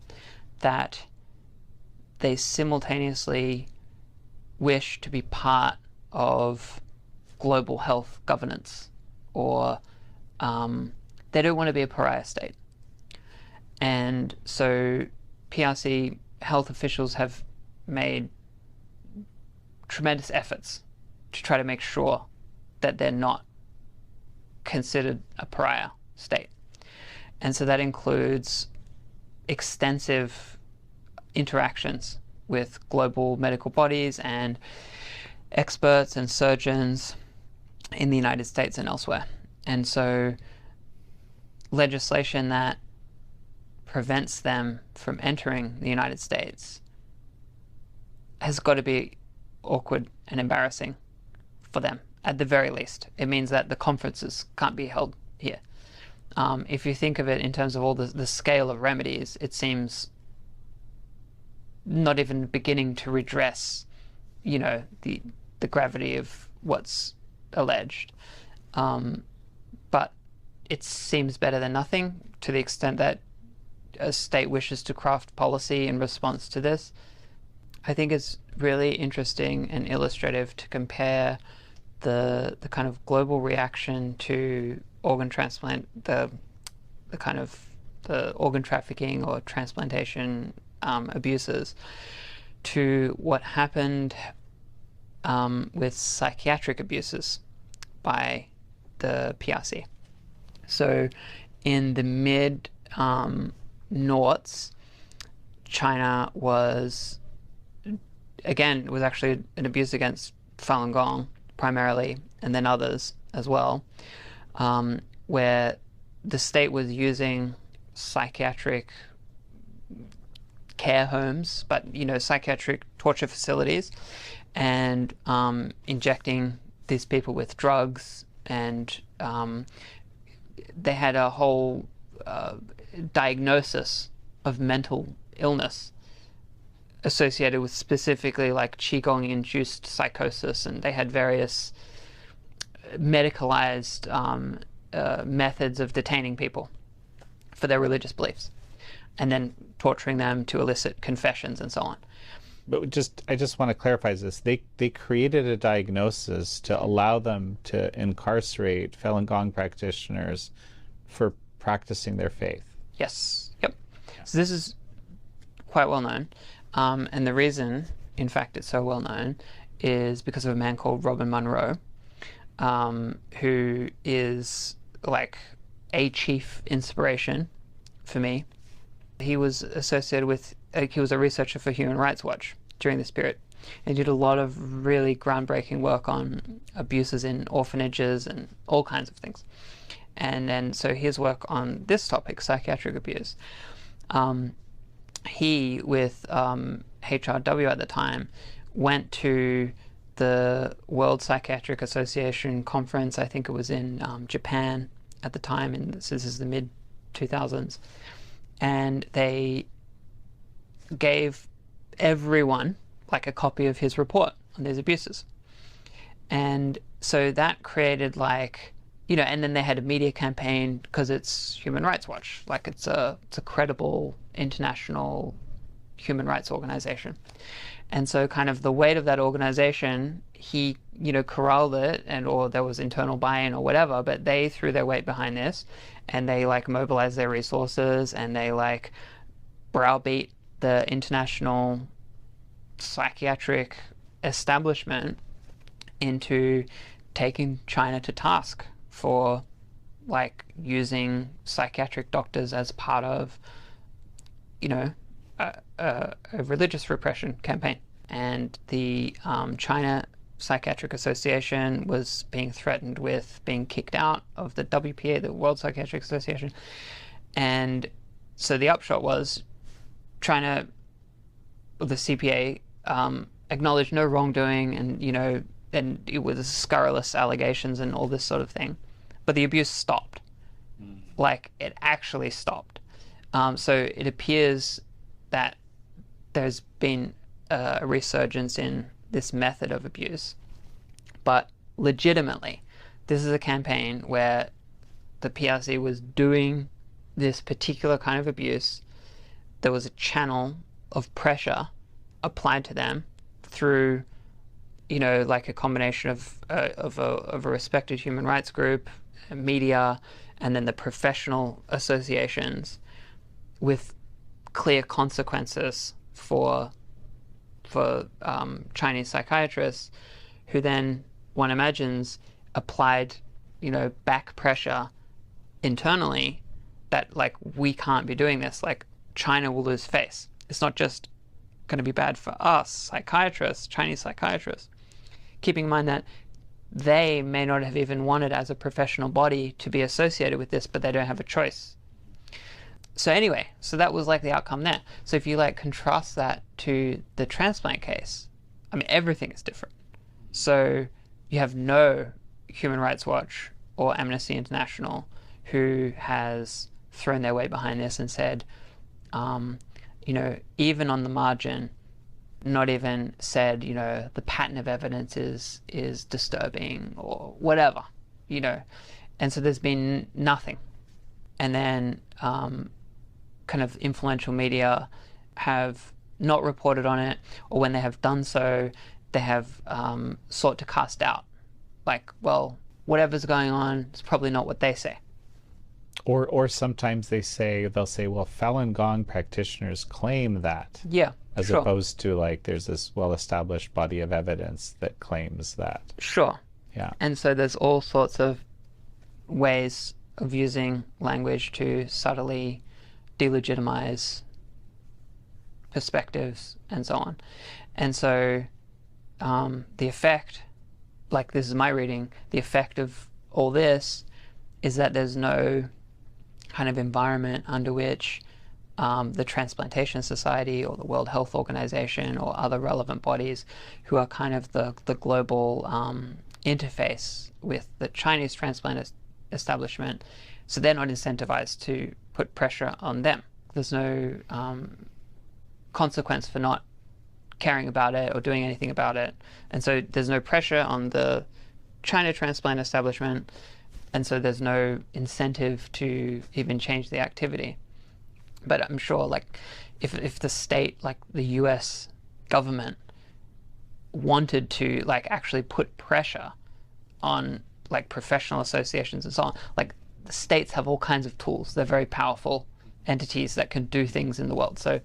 that they simultaneously wish to be part of global health governance, or they don't want to be a pariah state. And so PRC health officials have made tremendous efforts to try to make sure that they're not considered a pariah state. And so that includes extensive interactions with global medical bodies and experts and surgeons in the United States and elsewhere. And so legislation that prevents them from entering the United States has got to be awkward and embarrassing for them, at the very least. It means that the conferences can't be held here. If you think of it in terms of all the scale of remedies, it seems not even beginning to redress, the gravity of what's alleged. But it seems better than nothing, to the extent that a state wishes to craft policy in response to this. I think it's really interesting and illustrative to compare the kind of global reaction to organ transplant, the kind of the organ trafficking or transplantation abuses, to what happened with psychiatric abuses by the PRC. So in the mid noughts, China was actually an abuse against Falun Gong primarily, and then others as well, where the state was using psychiatric care homes, but psychiatric torture facilities, and injecting these people with drugs, and they had a whole diagnosis of mental illness associated with specifically like Qigong-induced psychosis, and they had various medicalized methods of detaining people for their religious beliefs, and then torturing them to elicit confessions and so on. But I just want to clarify this. They created a diagnosis to allow them to incarcerate Falun Gong practitioners for practicing their faith. Yes. Yep. So this is quite well known. And the reason, in fact, it's so well known is because of a man called Robert Monroe, who is like a chief inspiration for me. He was associated with, he was a researcher for Human Rights Watch during this period, and did a lot of really groundbreaking work on abuses in orphanages and all kinds of things. And so his work on this topic, psychiatric abuse, he, with HRW at the time, went to the World Psychiatric Association conference. I think it was in Japan at the time, and this is the mid-2000s. And they gave everyone like a copy of his report on these abuses. And so that created like, and then they had a media campaign because it's Human Rights Watch, like it's a credible international human rights organization. And so kind of the weight of that organization, he, corralled it, or there was internal buy-in or whatever, but they threw their weight behind this, and they like mobilized their resources, and they like browbeat the international psychiatric establishment into taking China to task for like using psychiatric doctors as part of you know, a religious repression campaign. And the China Psychiatric Association was being threatened with being kicked out of the WPA, the World Psychiatric Association. And so the upshot was China, the CPA, acknowledged no wrongdoing, and and it was scurrilous allegations and all this sort of thing, but the abuse stopped. Like, it actually stopped. So it appears that there's been a resurgence in this method of abuse, but legitimately, this is a campaign where the PRC was doing this particular kind of abuse. There was a channel of pressure applied to them through, like a combination of a respected human rights group, media, and then the professional associations, with clear consequences for Chinese psychiatrists, who then, one imagines, applied, back pressure internally that, like, we can't be doing this. Like, China will lose face. It's not just going to be bad for us, psychiatrists, Chinese psychiatrists. Keeping in mind that they may not have even wanted, as a professional body, to be associated with this, but they don't have a choice. So anyway, so that was like the outcome there. So if you like contrast that to the transplant case, I mean, everything is different. So you have no Human Rights Watch or Amnesty International who has thrown their weight behind this and said, even on the margin, not even said, the pattern of evidence is disturbing or whatever, And so there's been nothing. And then kind of influential media have not reported on it, or when they have done so, they have sought to cast doubt. Like, well, whatever's going on, it's probably not what they say. Or sometimes they'll say, well, Falun Gong practitioners claim that. Yeah, as sure. opposed to, like, there's this well-established body of evidence that claims that. Sure. Yeah. And so there's all sorts of ways of using language to subtly delegitimize perspectives and so on. And so the effect, like, this is my reading, the effect of all this is that there's no kind of environment under which the Transplantation Society or the World Health Organization or other relevant bodies, who are kind of the global interface with the Chinese transplant establishment, so they're not incentivized to put pressure on them. There's no consequence for not caring about it or doing anything about it. And so there's no pressure on the China transplant establishment, and so there's no incentive to even change the activity. But I'm sure, like, if the state, like the US government, wanted to, like, actually put pressure on, like, professional associations and so on, like, the states have all kinds of tools. They're very powerful entities that can do things in the world. So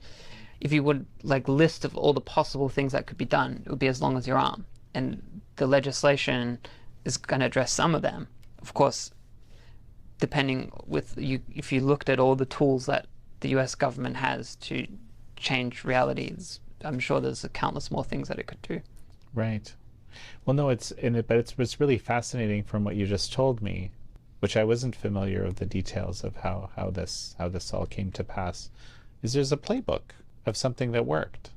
if you would, like, list of all the possible things that could be done, it would be as long as your arm. And the legislation is going to address some of them. Of course, depending with you, if you looked at all the tools that the US government has to change realities, I'm sure there's countless more things that it could do. Right. Well, no, it's really fascinating from what you just told me, which I wasn't familiar with the details of how this all came to pass. Is there's a playbook of something that worked.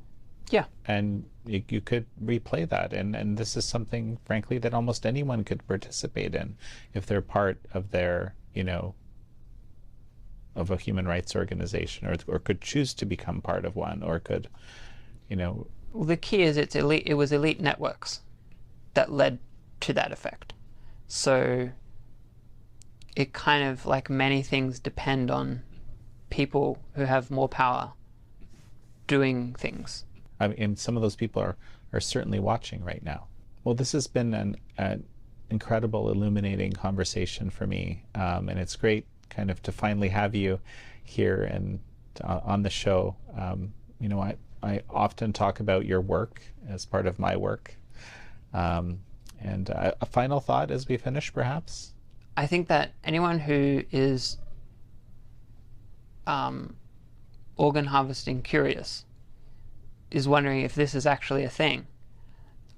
Yeah. And you could replay that, and this is something, frankly, that almost anyone could participate in if they're part of their, of a human rights organization, or could choose to become part of one, or could, Well, the key is it was elite networks that led to that effect. So it kind of, like many things, depend on people who have more power doing things. I mean, and some of those people are certainly watching right now. Well, this has been an incredible, illuminating conversation for me, and it's great kind of to finally have you here and on the show. I often talk about your work as part of my work. And a final thought as we finish, perhaps? I think that anyone who is organ harvesting curious, is wondering if this is actually a thing,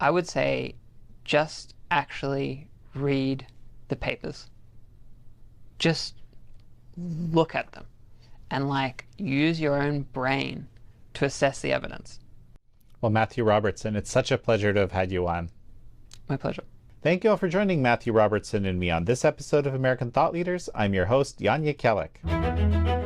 I would say just actually read the papers. Just look at them and use your own brain to assess the evidence. Well, Matthew Robertson, it's such a pleasure to have had you on. My pleasure. Thank you all for joining Matthew Robertson and me on this episode of American Thought Leaders. I'm your host, Jan Jekielek.